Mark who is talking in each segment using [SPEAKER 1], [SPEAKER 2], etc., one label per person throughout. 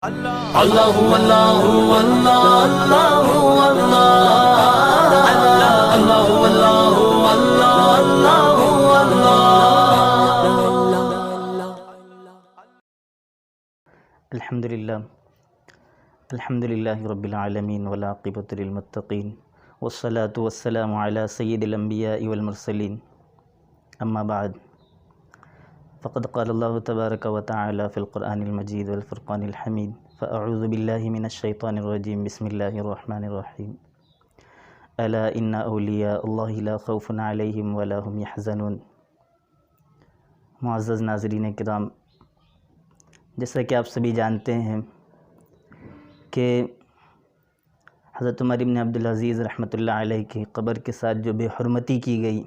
[SPEAKER 1] اللہ اللہ اللہ اللہ اللہ
[SPEAKER 2] الحمدللہ رب العالمین والعاقبۃ للمتقین والصلاة والسلام علی سید الانبیاء والمرسلین اما بعد فقد قال اللہ تبارک وتعالی فی القرآن المجید والفرقان الحمید فاعوذ باللہ من الشیطان الرجیم بسم اللہ الرحمن الرحیم الا ان اولیاء اللہ لا خوف علیہم ولا هم یحزنون۔ معزز ناظرین کرام، جیسا کہ آپ سبھی جانتے ہیں کہ حضرت عمر بن عبدالعزیز رحمۃ اللہ علیہ کی قبر کے ساتھ جو بے حرمتی کی گئی،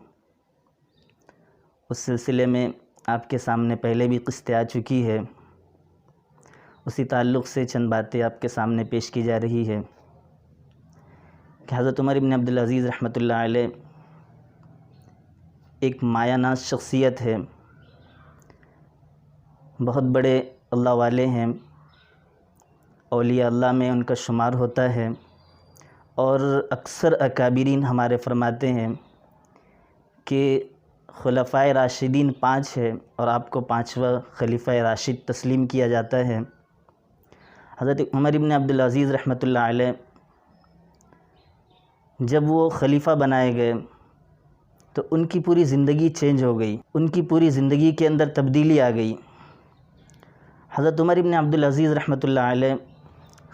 [SPEAKER 2] اس سلسلے میں آپ کے سامنے پہلے بھی قسط آ چکی ہے، اسی تعلق سے چند باتیں آپ کے سامنے پیش کی جا رہی ہے کہ حضرت عمر بن عبدالعزیز رحمۃ اللہ علیہ ایک مایہ ناز شخصیت ہے، بہت بڑے اللہ والے ہیں، اولیاء اللہ میں ان کا شمار ہوتا ہے، اور اکثر اکابرین ہمارے فرماتے ہیں کہ خلفائے راشدین 5 ہے اور آپ کو 5واں خلیفہ راشد تسلیم کیا جاتا ہے۔ حضرت عمر بن عبدالعزیز رحمۃ اللہ علیہ جب وہ خلیفہ بنائے گئے تو ان کی پوری زندگی چینج ہو گئی، ان کی پوری زندگی کے اندر تبدیلی آ گئی۔ حضرت عمر بن عبدالعزیز رحمۃ اللہ علیہ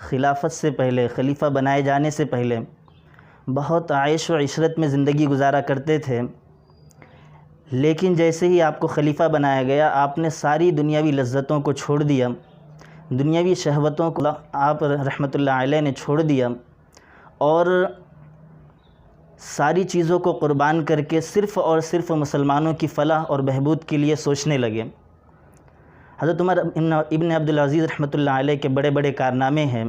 [SPEAKER 2] خلافت سے پہلے، خلیفہ بنائے جانے سے پہلے بہت عیش و عشرت میں زندگی گزارا کرتے تھے، لیکن جیسے ہی آپ کو خلیفہ بنایا گیا، آپ نے ساری دنیاوی لذتوں کو چھوڑ دیا، دنیاوی شہوتوں کو آپ رحمۃ اللہ علیہ نے چھوڑ دیا، اور ساری چیزوں کو قربان کر کے صرف اور صرف مسلمانوں کی فلاح اور بہبود کے لیے سوچنے لگے۔ حضرت عمر ابن عبدالعزیز رحمۃ اللہ علیہ کے بڑے بڑے کارنامے ہیں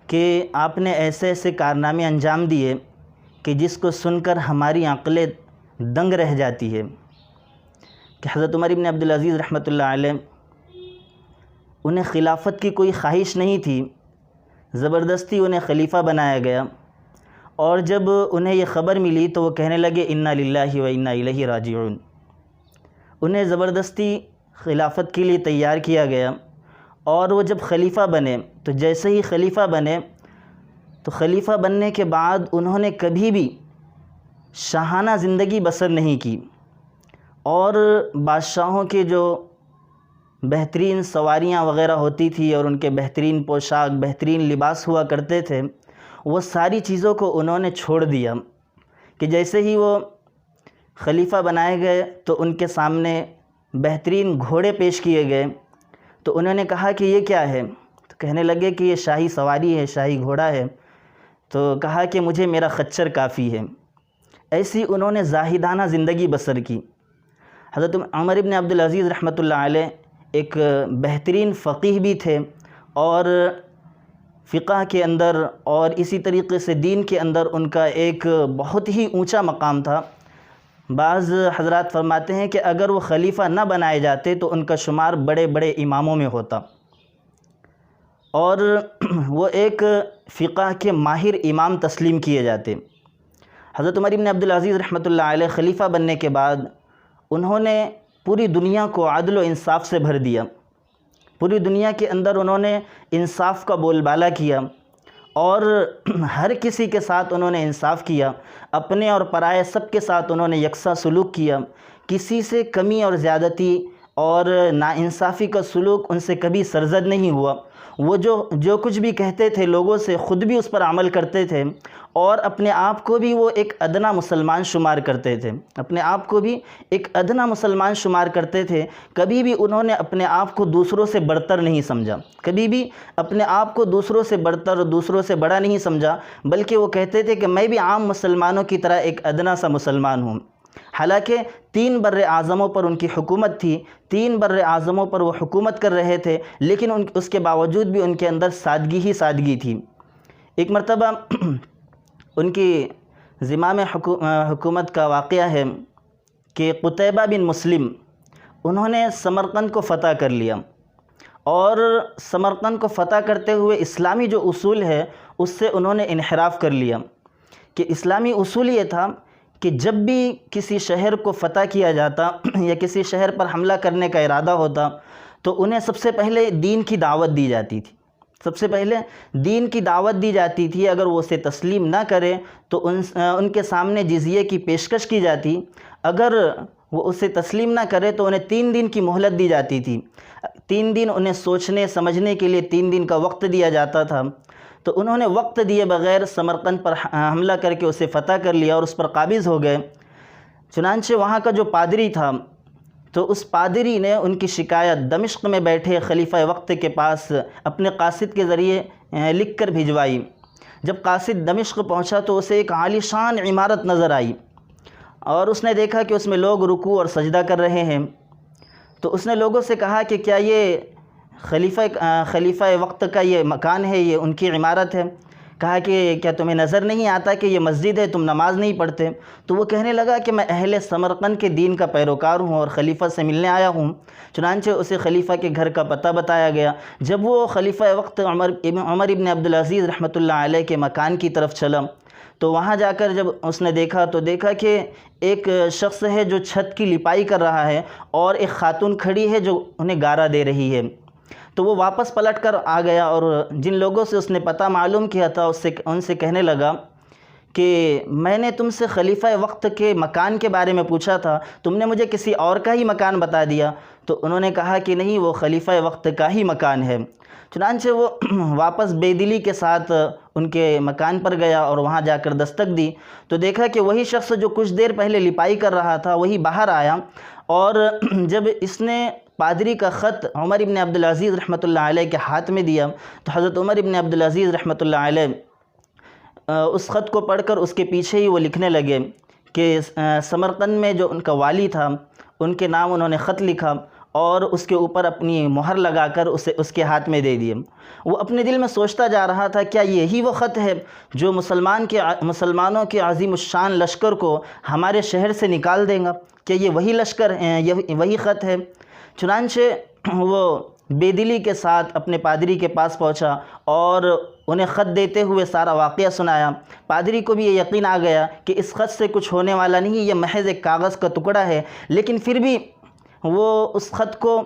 [SPEAKER 2] کہ آپ نے ایسے ایسے کارنامے انجام دیے کہ جس کو سن کر ہماری عقلیں دنگ رہ جاتی ہے کہ حضرت عمر ابن عبدالعزیز رحمۃ اللہ علیہ انہیں خلافت کی کوئی خواہش نہیں تھی، زبردستی انہیں خلیفہ بنایا گیا، اور جب انہیں یہ خبر ملی تو وہ کہنے لگے انا للہ و انا الیہ راجعون۔ انہیں زبردستی خلافت کے لیے تیار کیا گیا، اور وہ جب خلیفہ بنے تو جیسے ہی خلیفہ بنے تو خلیفہ بننے کے بعد انہوں نے کبھی بھی شاہانہ زندگی بسر نہیں کی، اور بادشاہوں کے جو بہترین سواریاں وغیرہ ہوتی تھی اور ان کے بہترین پوشاک، بہترین لباس ہوا کرتے تھے، وہ ساری چیزوں کو انہوں نے چھوڑ دیا کہ جیسے ہی وہ خلیفہ بنائے گئے تو ان کے سامنے بہترین گھوڑے پیش کیے گئے، تو انہوں نے کہا کہ یہ کیا ہے؟ تو کہنے لگے کہ یہ شاہی سواری ہے، شاہی گھوڑا ہے۔ تو کہا کہ مجھے میرا خچر کافی ہے۔ ایسی انہوں نے زاہدانہ زندگی بسر کی۔ حضرت عمر بن عبدالعزیز رحمۃ اللہ علیہ ایک بہترین فقیہ بھی تھے، اور فقہ کے اندر اور اسی طریقے سے دین کے اندر ان کا ایک بہت ہی اونچا مقام تھا۔ بعض حضرات فرماتے ہیں کہ اگر وہ خلیفہ نہ بنائے جاتے تو ان کا شمار بڑے بڑے اماموں میں ہوتا، اور وہ ایک فقہ کے ماہر امام تسلیم کیے جاتے۔ حضرت عمر بن عبدالعزیز رحمۃ اللہ علیہ خلیفہ بننے کے بعد انہوں نے پوری دنیا کو عدل و انصاف سے بھر دیا، پوری دنیا کے اندر انہوں نے انصاف کا بول بالا کیا، اور ہر کسی کے ساتھ انہوں نے انصاف کیا، اپنے اور پرائے سب کے ساتھ انہوں نے یکساں سلوک کیا، کسی سے کمی اور زیادتی اور ناانصافی کا سلوک ان سے کبھی سرزد نہیں ہوا۔ وہ جو کچھ بھی کہتے تھے لوگوں سے، خود بھی اس پر عمل کرتے تھے، اور اپنے آپ کو بھی وہ ایک ادنا مسلمان شمار کرتے تھے، اپنے آپ کو بھی ایک ادنا مسلمان شمار کرتے تھے۔ کبھی بھی انہوں نے اپنے آپ کو دوسروں سے برتر نہیں سمجھا، کبھی بھی اپنے آپ کو دوسروں سے برتر اور دوسروں سے بڑا نہیں سمجھا، بلکہ وہ کہتے تھے کہ میں بھی عام مسلمانوں کی طرح ایک ادنا سا مسلمان ہوں۔ حالانکہ 3 بر اعظموں پر ان کی حکومت تھی، 3 بر اعظموں پر وہ حکومت کر رہے تھے، لیکن اس کے باوجود بھی ان کے اندر سادگی ہی سادگی تھی۔ ایک مرتبہ ان کی زمام حکومت کا واقعہ ہے کہ قتیبہ بن مسلم انہوں نے سمرقند کو فتح کر لیا، اور سمرقند کو فتح کرتے ہوئے اسلامی جو اصول ہے اس سے انہوں نے انحراف کر لیا، کہ اسلامی اصول یہ تھا کہ جب بھی کسی شہر کو فتح کیا جاتا یا کسی شہر پر حملہ کرنے کا ارادہ ہوتا تو انہیں سب سے پہلے دین کی دعوت دی جاتی تھی، سب سے پہلے دین کی دعوت دی جاتی تھی۔ اگر وہ اسے تسلیم نہ کرے تو ان کے سامنے جزیے کی پیشکش کی جاتی، اگر وہ اسے تسلیم نہ کرے تو انہیں 3 دن کی مہلت دی جاتی تھی، 3 دن انہیں سوچنے سمجھنے کے لیے 3 دن کا وقت دیا جاتا تھا۔ تو انہوں نے وقت دیے بغیر سمرقند پر حملہ کر کے اسے فتح کر لیا اور اس پر قابض ہو گئے۔ چنانچہ وہاں کا جو پادری تھا تو اس پادری نے ان کی شکایت دمشق میں بیٹھے خلیفہ وقت کے پاس اپنے قاصد کے ذریعے لکھ کر بھجوائی۔ جب قاصد دمشق پہنچا تو اسے ایک عالی شان عمارت نظر آئی اور اس نے دیکھا کہ اس میں لوگ رکوع اور سجدہ کر رہے ہیں۔ تو اس نے لوگوں سے کہا کہ کیا یہ خلیفہ وقت کا یہ مکان ہے، یہ ان کی عمارت ہے؟ کہا کہ کیا تمہیں نظر نہیں آتا کہ یہ مسجد ہے، تم نماز نہیں پڑھتے؟ تو وہ کہنے لگا کہ میں اہل سمرقند کے دین کا پیروکار ہوں اور خلیفہ سے ملنے آیا ہوں۔ چنانچہ اسے خلیفہ کے گھر کا پتہ بتایا گیا۔ جب وہ خلیفہ وقت عمر ابن عبدالعزیز رحمۃ اللہ علیہ کے مکان کی طرف چلا تو وہاں جا کر جب اس نے دیکھا تو دیکھا کہ ایک شخص ہے جو چھت کی لپائی کر رہا ہے اور ایک خاتون کھڑی ہے جو انہیں گارا دے رہی ہے۔ تو وہ واپس پلٹ کر آ گیا اور جن لوگوں سے اس نے پتہ معلوم کیا تھا ان سے کہنے لگا کہ میں نے تم سے خلیفہ وقت کے مکان کے بارے میں پوچھا تھا، تم نے مجھے کسی اور کا ہی مکان بتا دیا۔ تو انہوں نے کہا کہ نہیں، وہ خلیفہ وقت کا ہی مکان ہے۔ چنانچہ وہ واپس بے دلی کے ساتھ ان کے مکان پر گیا اور وہاں جا کر دستک دی تو دیکھا کہ وہی شخص جو کچھ دیر پہلے لپائی کر رہا تھا وہی باہر آیا، اور جب اس نے پادری کا خط عمر ابن عبدالعزیز رحمۃ اللہ علیہ کے ہاتھ میں دیا تو حضرت عمر ابن عبدالعزیز رحمۃ اللہ علیہ اس خط کو پڑھ کر اس کے پیچھے ہی وہ لکھنے لگے کہ سمرقند میں جو ان کا والی تھا ان کے نام انہوں نے خط لکھا اور اس کے اوپر اپنی مہر لگا کر اسے اس کے ہاتھ میں دے دیے۔ وہ اپنے دل میں سوچتا جا رہا تھا کیا یہی وہ خط ہے جو مسلمانوں کے عظیم الشان لشکر کو ہمارے شہر سے نکال دے گا؟ کیا یہ وہی لشکر وہی خط ہے؟ چنانچہ وہ بے دلی کے ساتھ اپنے پادری کے پاس پہنچا اور انہیں خط دیتے ہوئے سارا واقعہ سنایا۔ پادری کو بھی یہ یقین آ گیا کہ اس خط سے کچھ ہونے والا نہیں، یہ محض ایک کاغذ کا ٹکڑا ہے، لیکن پھر بھی وہ اس خط کو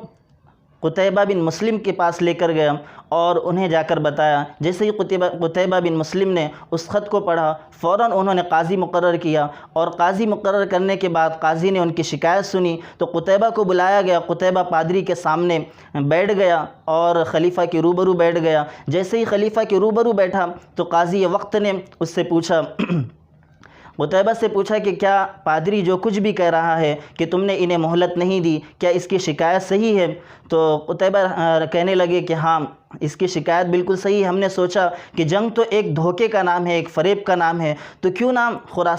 [SPEAKER 2] قتیبہ بن مسلم کے پاس لے کر گیا اور انہیں جا کر بتایا۔ جیسے ہی قتیبہ بن مسلم نے اس خط کو پڑھا فوراً انہوں نے قاضی مقرر کیا، اور قاضی مقرر کرنے کے بعد قاضی نے ان کی شکایت سنی تو قتیبہ کو بلایا گیا۔ قتیبہ پادری کے سامنے بیٹھ گیا اور خلیفہ کے روبرو بیٹھ گیا۔ جیسے ہی خلیفہ کے روبرو بیٹھا تو قاضی وقت نے اس سے پوچھا قتیبہ سے پوچھا کہ کیا پادری جو کچھ بھی کہہ رہا ہے کہ تم نے انہیں مہلت نہیں دی، کیا اس کی شکایت صحیح ہے؟ تو قتیبہ کہنے لگے کہ ہاں اس کی شکایت بالکل صحیح ہے، ہم نے سوچا کہ جنگ تو ایک دھوکے کا نام ہے، ایک فریب کا نام ہے، تو کیوں نہ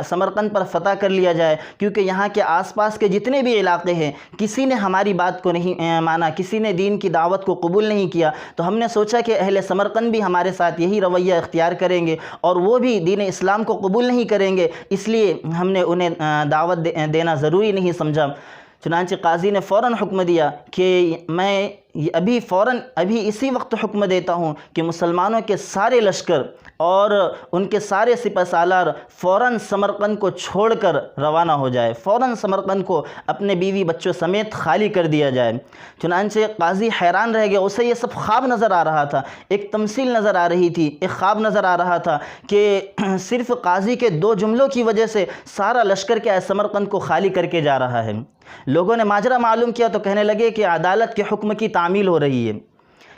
[SPEAKER 2] سمرقند پر فتح کر لیا جائے، کیونکہ یہاں کے آس پاس کے جتنے بھی علاقے ہیں کسی نے ہماری بات کو نہیں مانا، کسی نے دین کی دعوت کو قبول نہیں کیا، تو ہم نے سوچا کہ اہل سمرقند بھی ہمارے ساتھ یہی رویہ اختیار کریں گے اور وہ بھی دین اسلام کو قبول نہیں کریں گے، اس لیے ہم نے انہیں دعوت دینا ضروری نہیں سمجھا۔ چنانچہ قاضی نے فوراً حکم دیا کہ میں ابھی اسی وقت حکم دیتا ہوں کہ مسلمانوں کے سارے لشکر اور ان کے سارے سپہ سالار فوراً سمرقند کو چھوڑ کر روانہ ہو جائے، فوراً سمرقند کو اپنے بیوی بچوں سمیت خالی کر دیا جائے۔ چنانچہ قاضی حیران رہ گیا، اسے یہ سب خواب نظر آ رہا تھا، ایک تمثیل نظر آ رہی تھی، ایک خواب نظر آ رہا تھا کہ صرف قاضی کے 2 جملوں کی وجہ سے سارا لشکر کیا سمرقند کو خالی کر کے جا رہا ہے۔ لوگوں نے ماجرا معلوم کیا تو کہنے لگے کہ عدالت کے حکم کی تعمیل ہو رہی ہے،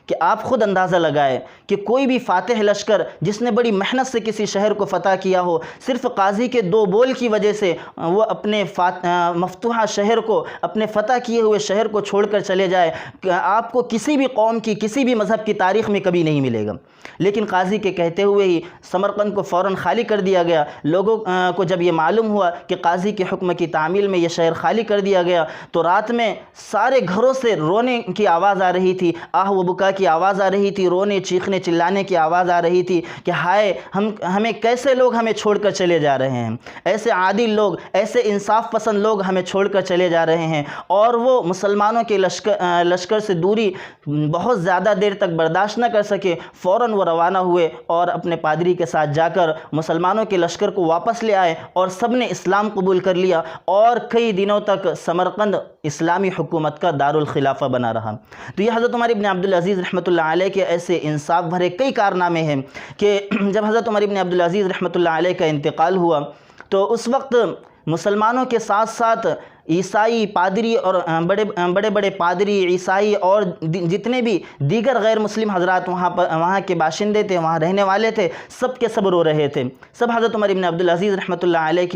[SPEAKER 2] کہ آپ خود اندازہ لگائے کہ کوئی بھی فاتح لشکر جس نے بڑی محنت سے کسی شہر کو فتح کیا ہو، صرف قاضی کے 2 بول کی وجہ سے وہ اپنے مفتوحہ شہر کو، اپنے فتح کیے ہوئے شہر کو چھوڑ کر چلے جائے، آپ کو کسی بھی قوم کی، کسی بھی مذہب کی تاریخ میں کبھی نہیں ملے گا۔ لیکن قاضی کے کہتے ہوئے ہی سمرقند کو فوراً خالی کر دیا گیا۔ لوگوں کو جب یہ معلوم ہوا کہ قاضی کے حکم کی تعمیل میں یہ شہر خالی کر دیا گیا تو رات میں سارے گھروں سے رونے کی آواز آ رہی تھی، آہ و بکا کی آواز آ رہی تھی، رونے چیخنے چلانے کی آواز آ رہی تھی کہ ہائے ہمیں کیسے لوگ ہمیں چھوڑ کر چلے جا رہے ہیں، ایسے عادل لوگ، ایسے انصاف پسند لوگ ہمیں چھوڑ کر چلے جا رہے ہیں۔ اور وہ مسلمانوں کے لشکر سے دوری بہت زیادہ دیر تک برداشت نہ کر سکے، فوراً وہ روانہ ہوئے اور اپنے پادری کے ساتھ جا کر مسلمانوں کے لشکر کو واپس لے آئے اور سب نے اسلام قبول کر لیا، اور کئی دنوں تک سمرقند اسلامی حکومت کا دارالخلافہ بنا رہا۔ تو یہ حضرت عمر ابن عبدالعزیز رحمۃ اللہ علیہ کے ایسے انصاف بھرے کئی کارنامے ہیں کہ جب حضرت عمر ابن عبدالعزیز رحمۃ اللہ علیہ کا انتقال ہوا تو اس وقت مسلمانوں کے ساتھ ساتھ عیسائی پادری اور بڑے بڑے پادری عیسائی اور جتنے بھی دیگر غیر مسلم حضرات وہاں کے باشندے تھے، وہاں رہنے والے تھے، سب کے سب رو رہے تھے، سب حضرت عمر ابن عبدالعزیز رحمۃ اللہ علیہ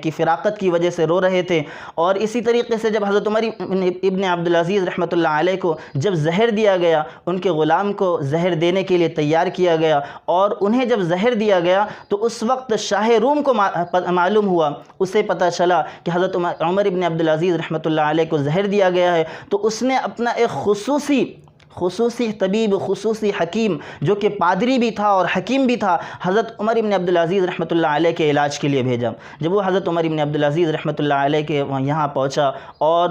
[SPEAKER 2] کی فراقت کی وجہ سے رو رہے تھے۔ اور اسی طریقے سے جب حضرت عمر ابن عبدالعزیز رحمۃ اللہ علیہ کو جب زہر دیا گیا، ان کے غلام کو زہر دینے کے لیے تیار کیا گیا، اور انہیں جب زہر دیا گیا تو اس وقت شاہ روم کو معلوم ہوا، اسے پتہ چلا کہ حضرت عمر ابن عبدالعزیز رحمۃ اللہ علیہ کو زہر دیا گیا ہے، تو اس نے اپنا ایک خصوصی طبیب، خصوصی حکیم جو کہ پادری بھی تھا اور حکیم بھی تھا، حضرت عمر ابن عبدالعزیز رحمۃ اللہ علیہ کے علاج کے لیے بھیجا۔ جب وہ حضرت عمر ابن عبدالعزیز رحمۃ اللہ علیہ کے یہاں پہنچا اور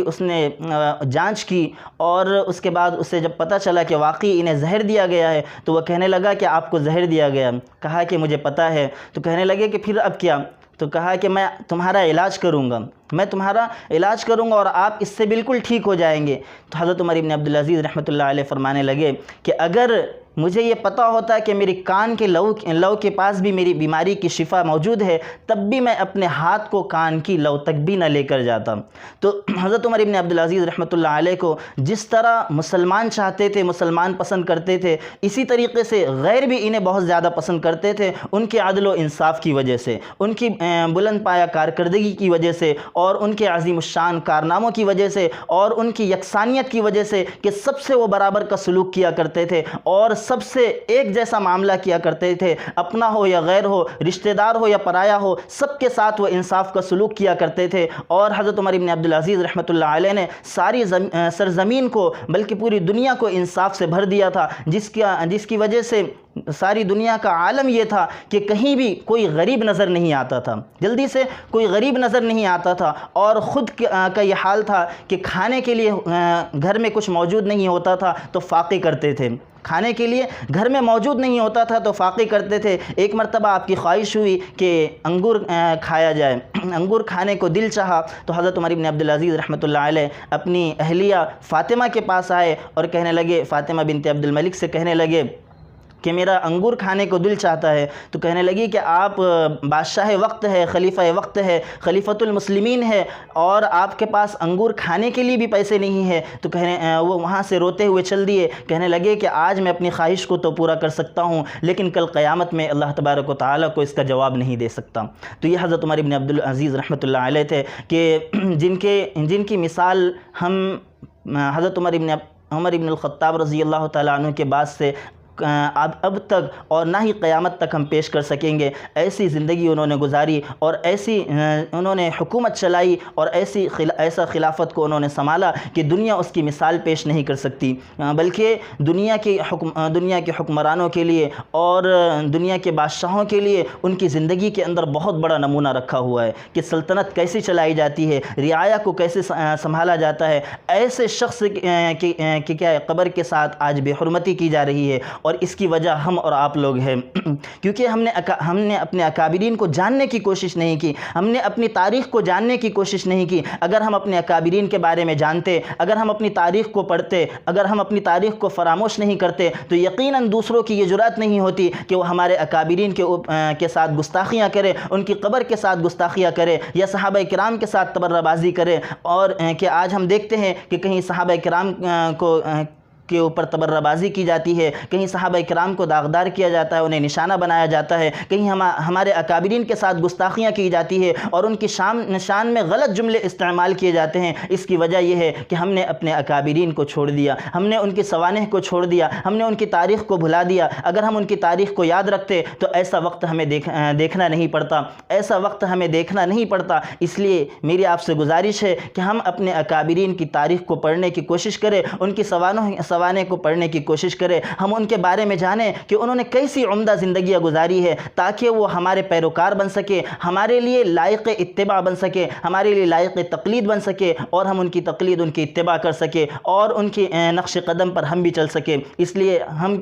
[SPEAKER 2] اس نے جانچ کی، اور اس کے بعد اسے جب پتہ چلا کہ واقعی انہیں زہر دیا گیا ہے تو وہ کہنے لگا کہ آپ کو زہر دیا گیا، کہا کہ مجھے پتہ ہے، تو کہنے لگے کہ پھر اب کیا؟ تو کہا کہ میں تمہارا علاج کروں گا اور آپ اس سے بالکل ٹھیک ہو جائیں گے۔ تو حضرت عمر ابن عبدالعزیز رحمۃ اللہ علیہ فرمانے لگے کہ اگر مجھے یہ پتہ ہوتا کہ میری کان کے لو کے پاس بھی میری بیماری کی شفا موجود ہے، تب بھی میں اپنے ہاتھ کو کان کی لو تک بھی نہ لے کر جاتا۔ تو حضرت عمر ابن عبدالعزیز رحمۃ اللہ علیہ کو جس طرح مسلمان چاہتے تھے، مسلمان پسند کرتے تھے، اسی طریقے سے غیر بھی انہیں بہت زیادہ پسند کرتے تھے، ان کے عدل و انصاف کی وجہ سے، ان کی بلند پایہ کارکردگی کی وجہ سے، اور ان کے عظیم الشان کارناموں کی وجہ سے، اور ان کی یکسانیت کی وجہ سے کہ سب سے وہ برابر کا سلوک کیا کرتے تھے اور سب سے ایک جیسا معاملہ کیا کرتے تھے، اپنا ہو یا غیر ہو، رشتہ دار ہو یا پرایا ہو، سب کے ساتھ وہ انصاف کا سلوک کیا کرتے تھے۔ اور حضرت عمر ابن عبدالعزیز رحمۃ اللہ علیہ نے ساری سرزمین کو بلکہ پوری دنیا کو انصاف سے بھر دیا تھا، جس کی وجہ سے ساری دنیا کا عالم یہ تھا کہ کہیں بھی کوئی غریب نظر نہیں آتا تھا، جلدی سے کوئی غریب نظر نہیں آتا تھا، اور خود کا یہ حال تھا کہ کھانے کے لیے گھر میں کچھ موجود نہیں ہوتا تھا تو فاقے کرتے تھے، کھانے کے لیے گھر میں موجود نہیں ہوتا تھا تو فاقے کرتے تھے۔ ایک مرتبہ آپ کی خواہش ہوئی کہ انگور کھایا جائے، انگور کھانے کو دل چاہا، تو حضرت عمر بن عبدالعزیز رحمۃ اللہ علیہ اپنی اہلیہ فاطمہ کے پاس آئے اور کہنے لگے، فاطمہ بنت عبد الملک سے کہنے لگے کہ میرا انگور کھانے کو دل چاہتا ہے۔ تو کہنے لگی کہ آپ بادشاہ وقت ہے، خلیفہ وقت ہے، خلیفۃ المسلمین ہے، اور آپ کے پاس انگور کھانے کے لیے بھی پیسے نہیں ہے۔ تو وہ وہاں سے روتے ہوئے چل دیے، کہنے لگے کہ آج میں اپنی خواہش کو تو پورا کر سکتا ہوں، لیکن کل قیامت میں اللہ تبارک و تعالیٰ کو اس کا جواب نہیں دے سکتا۔ تو یہ حضرت عمر بن عبدالعزیز رحمۃ اللہ علیہ تھے کہ جن کی مثال ہم حضرت عمر بن الخطاب رضی اللہ تعالیٰ عنہ کے بعد سے اب تک اور نہ ہی قیامت تک ہم پیش کر سکیں گے۔ ایسی زندگی انہوں نے گزاری اور ایسی انہوں نے حکومت چلائی اور ایسا خلافت کو انہوں نے سنبھالا کہ دنیا اس کی مثال پیش نہیں کر سکتی، بلکہ دنیا کے حکمرانوں کے لیے اور دنیا کے بادشاہوں کے لیے ان کی زندگی کے اندر بہت بڑا نمونہ رکھا ہوا ہے کہ سلطنت کیسے چلائی جاتی ہے، رعایا کو کیسے سنبھالا جاتا ہے۔ ایسے شخص کی کیا قبر کے ساتھ آج بے حرمتی کی جا رہی ہے، اور اس کی وجہ ہم اور آپ لوگ ہیں، کیونکہ ہم نے اپنے اکابرین کو جاننے کی کوشش نہیں کی، ہم نے اپنی تاریخ کو جاننے کی کوشش نہیں کی۔ اگر ہم اپنے اکابرین کے بارے میں جانتے، اگر ہم اپنی تاریخ کو پڑھتے، اگر ہم اپنی تاریخ کو فراموش نہیں کرتے، تو یقیناً دوسروں کی یہ جرأت نہیں ہوتی کہ وہ ہمارے اکابرین کے ساتھ گستاخیاں کرے، ان کی قبر کے ساتھ گستاخیاں کرے، یا صحابہ کرام کے ساتھ تبرہ بازی کرے۔ اور کہ آج ہم دیکھتے ہیں کہ کہیں صحابہ کرام کے اوپر تبرہ بازی کی جاتی ہے، کہیں صحابہ کرام کو داغدار کیا جاتا ہے، انہیں نشانہ بنایا جاتا ہے، کہیں ہمارے اکابرین کے ساتھ گستاخیاں کی جاتی ہے اور ان کی شان میں غلط جملے استعمال کیے جاتے ہیں۔ اس کی وجہ یہ ہے کہ ہم نے اپنے اکابرین کو چھوڑ دیا، ہم نے ان کی سوانح کو چھوڑ دیا، ہم نے ان کی تاریخ کو بھلا دیا۔ اگر ہم ان کی تاریخ کو یاد رکھتے تو ایسا وقت ہمیں دیکھنا نہیں پڑتا، اس لیے میری آپ سے گزارش ہے کہ ہم اپنے اکابرین کی تاریخ کو پڑھنے کی کوشش کریں، ان کی سوانح سوانے کو پڑھنے کی کوشش کریں، ہم ان کے بارے میں جانیں کہ انہوں نے کیسی عمدہ زندگیاں گزاری ہے، تاکہ وہ ہمارے پیروکار بن سکے، ہمارے لیے لائق اتباع بن سکے، ہمارے لیے لائق تقلید بن سکے، اور ہم ان کی تقلید، ان کی اتباع کر سکے، اور ان کی نقش قدم پر ہم بھی چل سکیں۔ اس لیے ہم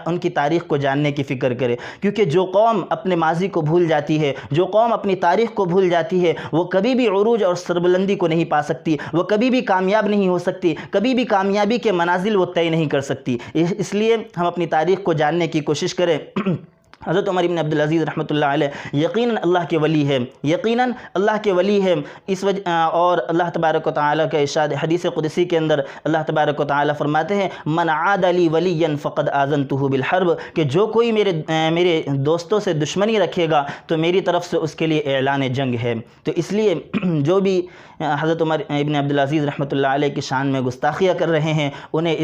[SPEAKER 2] ان کی تاریخ کو جاننے کی فکر کریں، کیونکہ جو قوم اپنے ماضی کو بھول جاتی ہے، جو قوم اپنی تاریخ کو بھول جاتی ہے، وہ کبھی بھی عروج اور سربلندی کو نہیں پا سکتی، وہ کبھی بھی کامیاب نہیں ہو سکتی، کبھی بھی کامیابی کے منازل وہ طے نہیں کر سکتی۔ اس لیے ہم اپنی تاریخ کو جاننے کی کوشش کریں۔ حضرت عمر بن عبدالعزیز رحمۃ اللہ علیہ یقیناً اللہ کے ولی ہے، یقیناً اللہ کے ولی ہے، اس وجہ اور اللہ تبارک و تعالیٰ کا ارشاد حدیث قدسی کے اندر اللہ تبارک و تعالیٰ فرماتے ہیں من عاد لی ولیا فقد آذنتہ بالحرب، کہ جو کوئی میرے دوستوں سے دشمنی رکھے گا تو میری طرف سے اس کے لیے اعلان جنگ ہے۔ تو اس لیے جو بھی حضرت عمر ابن عبدالعزیز رحمۃ اللہ علیہ کی شان میں گستاخیاں کر رہے ہیں انہیں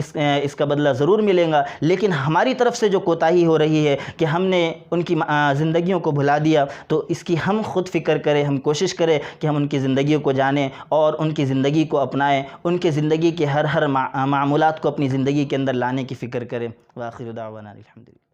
[SPEAKER 2] اس کا بدلہ ضرور ملے گا، لیکن ہماری طرف سے جو کوتاہی ہو رہی ہے کہ ہم نے ان کی زندگیوں کو بھلا دیا، تو اس کی ہم خود فکر کریں، ہم کوشش کریں کہ ہم ان کی زندگیوں کو جانیں اور ان کی زندگی کو اپنائیں، ان کی زندگی کے ہر معمولات کو اپنی زندگی کے اندر لانے کی فکر کریں۔ وآخر دعوانا الحمدللہ۔